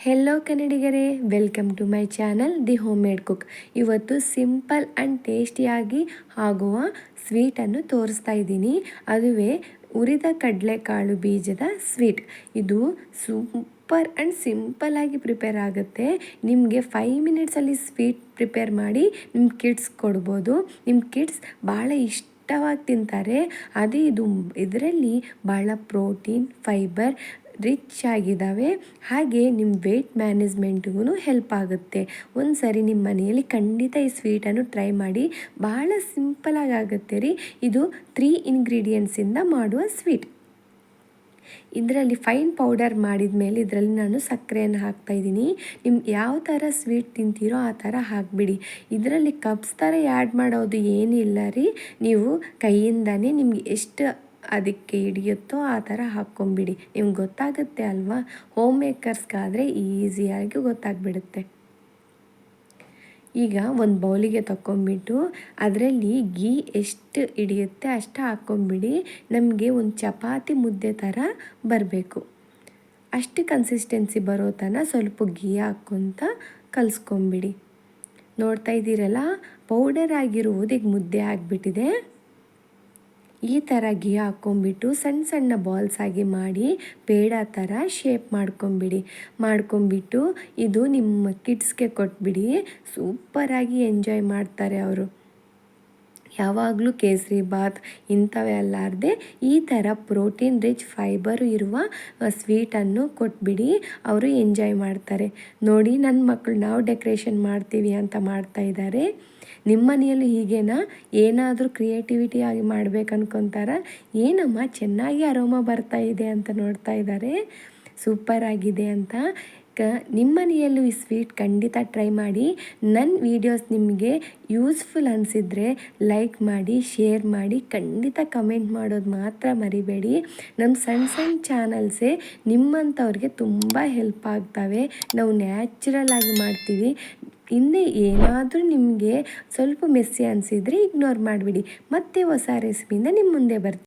Hello ಕನ್ನಡಿಗರೇ, welcome to my channel the home made cook. ಇವತ್ತು simple and ಟೇಸ್ಟಿಯಾಗಿ ಆಗುವ ಸ್ವೀಟನ್ನು ತೋರಿಸ್ತಾ ಇದ್ದೀನಿ. ಅದುವೇ ಹುರಿದ ಕಡಲೆಕಾಳು ಬೀಜದ ಸ್ವೀಟ್. ಇದು ಸೂಪರ್ ಆ್ಯಂಡ್ ಸಿಂಪಲ್ಲಾಗಿ ಪ್ರಿಪೇರ್ ಆಗುತ್ತೆ. ನಿಮಗೆ 5 ಮಿನಿಟ್ಸಲ್ಲಿ ಸ್ವೀಟ್ ಪ್ರಿಪೇರ್ ಮಾಡಿ ನಿಮ್ಮ ಕಿಡ್ಸ್ ಕೊಡ್ಬೋದು. ನಿಮ್ಮ ಕಿಡ್ಸ್ ಭಾಳ ಇಷ್ಟವಾಗಿ ತಿಂತಾರೆ. ಅದೇ ಇದರಲ್ಲಿ ಭಾಳ ಪ್ರೋಟೀನ್, ಫೈಬರ್ ರಿಚ್ ಆಗಿದ್ದಾವೆ. ಹಾಗೆ ನಿಮ್ಮ ವೆಯ್ಟ್ ಮ್ಯಾನೇಜ್ಮೆಂಟ್ಗೂ ಹೆಲ್ಪ್ ಆಗುತ್ತೆ. ಒಂದು ಸರಿ ನಿಮ್ಮ ಮನೆಯಲ್ಲಿ ಖಂಡಿತ ಈ ಸ್ವೀಟನ್ನು ಟ್ರೈ ಮಾಡಿ. ಭಾಳ ಸಿಂಪಲಾಗಿ ಆಗುತ್ತೆ ರೀ. ಇದು 3 ಇಂಗ್ರೀಡಿಯೆಂಟ್ಸಿಂದ ಮಾಡುವ ಸ್ವೀಟ್. ಇದರಲ್ಲಿ ಫೈನ್ ಪೌಡರ್ ಮಾಡಿದ ಮೇಲೆ ಇದರಲ್ಲಿ ನಾನು ಸಕ್ಕರೆಯನ್ನು ಹಾಕ್ತಾಯಿದ್ದೀನಿ. ನಿಮ್ಗೆ ಯಾವ ಥರ ಸ್ವೀಟ್ ತಿಂತೀರೋ ಆ ಥರ ಹಾಕಿಬಿಡಿ. ಇದರಲ್ಲಿ ಕಪ್ಸ್ ಥರ ಆ್ಯಡ್ ಮಾಡೋದು ಏನಿಲ್ಲ ರೀ. ನೀವು ಕೈಯಿಂದನೇ ನಿಮ್ಗೆ ಎಷ್ಟು ಅದಕ್ಕೆ ಹಿಡಿಯುತ್ತೋ ಆ ಥರ ಹಾಕ್ಕೊಂಬಿಡಿ. ನಿಮ್ಗೆ ಗೊತ್ತಾಗುತ್ತೆ ಅಲ್ವಾ. ಹೋಮ್ ಮೇಕರ್ಸ್ಗಾದರೆ ಈಸಿಯಾಗಿ ಗೊತ್ತಾಗ್ಬಿಡುತ್ತೆ. ಈಗ ಒಂದು ಬೌಲಿಗೆ ತಗೊಂಬಿಟ್ಟು ಅದರಲ್ಲಿ ಗೀ ಎಷ್ಟು ಹಿಡಿಯುತ್ತೆ ಅಷ್ಟು ಹಾಕ್ಕೊಂಬಿಡಿ. ನಮಗೆ ಒಂದು ಚಪಾತಿ ಮುದ್ದೆ ಥರ ಬರಬೇಕು. ಅಷ್ಟು ಕನ್ಸಿಸ್ಟೆನ್ಸಿ ಬರೋ ತನಕ ಸ್ವಲ್ಪ ಗೀ ಹಾಕ್ಕೊತ ಕಲಿಸ್ಕೊಂಬಿಡಿ. ನೋಡ್ತಾ ಇದ್ದೀರಲ್ಲ, ಪೌಡರ್ ಆಗಿರುವುದು ಈಗ ಮುದ್ದೆ ಆಗಿಬಿಟ್ಟಿದೆ. ಈ ಥರ ಗೀ ಹಾಕ್ಕೊಂಬಿಟ್ಟು ಸಣ್ಣ ಸಣ್ಣ ಬಾಲ್ಸ್ ಆಗಿ ಮಾಡಿ ಪೇಡ ಥರ ಶೇಪ್ ಮಾಡ್ಕೊಂಬಿಟ್ಟು ಇದು ನಿಮ್ಮ ಕಿಡ್ಸ್ಗೆ ಕೊಟ್ಬಿಡಿ. ಸೂಪರಾಗಿ ಎಂಜಾಯ್ ಮಾಡ್ತಾರೆ ಅವರು. ಯಾವಾಗಲೂ ಕೇಸರಿ ಬಾತ್ ಇಂಥವೇ ಅಲ್ಲಾರದೆ ಈ ಥರ ಪ್ರೋಟೀನ್ ರಿಚ್ ಫೈಬರು ಇರುವ ಸ್ವೀಟನ್ನು ಕೊಟ್ಬಿಡಿ. ಅವರು ಎಂಜಾಯ್ ಮಾಡ್ತಾರೆ. ನೋಡಿ, ನನ್ನ ಮಕ್ಕಳು ನಾವು ಡೆಕೋರೇಷನ್ ಮಾಡ್ತೀವಿ ಅಂತ ಮಾಡ್ತಾ ಇದ್ದಾರೆ. ನಿಮ್ಮ ಮನೆಯಲ್ಲೂ ಹೀಗೇನಾ? ಏನಾದರೂ ಕ್ರಿಯೇಟಿವಿಟಿ ಆಗಿ ಮಾಡ್ಬೇಕು ಅನ್ಕೊತಾರ? ಏನಮ್ಮ ಚೆನ್ನಾಗಿ ಅರೋಮಾ ಬರ್ತಾ ಇದೆ ಅಂತ ನೋಡ್ತಾ ಇದ್ದಾರೆ. ಸೂಪರ್ ಆಗಿದೆ ಅಂತ. ನಿಮ್ಮ ಮನೆಯಲ್ಲೂ ಈ ಸ್ವೀಟ್ ಖಂಡಿತ ಟ್ರೈ ಮಾಡಿ. ನನ್ನ ವೀಡಿಯೋಸ್ ನಿಮಗೆ ಯೂಸ್ಫುಲ್ ಅನಿಸಿದರೆ ಲೈಕ್ ಮಾಡಿ, ಶೇರ್ ಮಾಡಿ, ಖಂಡಿತ ಕಮೆಂಟ್ ಮಾಡೋದು ಮಾತ್ರ ಮರಿಬೇಡಿ. ನಮ್ಮ ಸಣ್ಣ ಸಣ್ಣ ಚಾನಲ್ಸೇ ನಿಮ್ಮಂಥವ್ರಿಗೆ ತುಂಬ ಹೆಲ್ಪ್ ಆಗ್ತವೆ. ನಾವು ನ್ಯಾಚುರಲ್ ಆಗಿ ಮಾಡ್ತೀವಿ. ಹಿಂದೆ ಏನಾದರೂ ನಿಮಗೆ ಸ್ವಲ್ಪ ಮೆಸ್ಸಿ ಅನಿಸಿದರೆ ಇಗ್ನೋರ್ ಮಾಡಿಬಿಡಿ. ಮತ್ತೆ ಹೊಸ ರೆಸಿಪಿಯಿಂದ ನಿಮ್ಮ ಮುಂದೆ ಬರ್ತೀವಿ.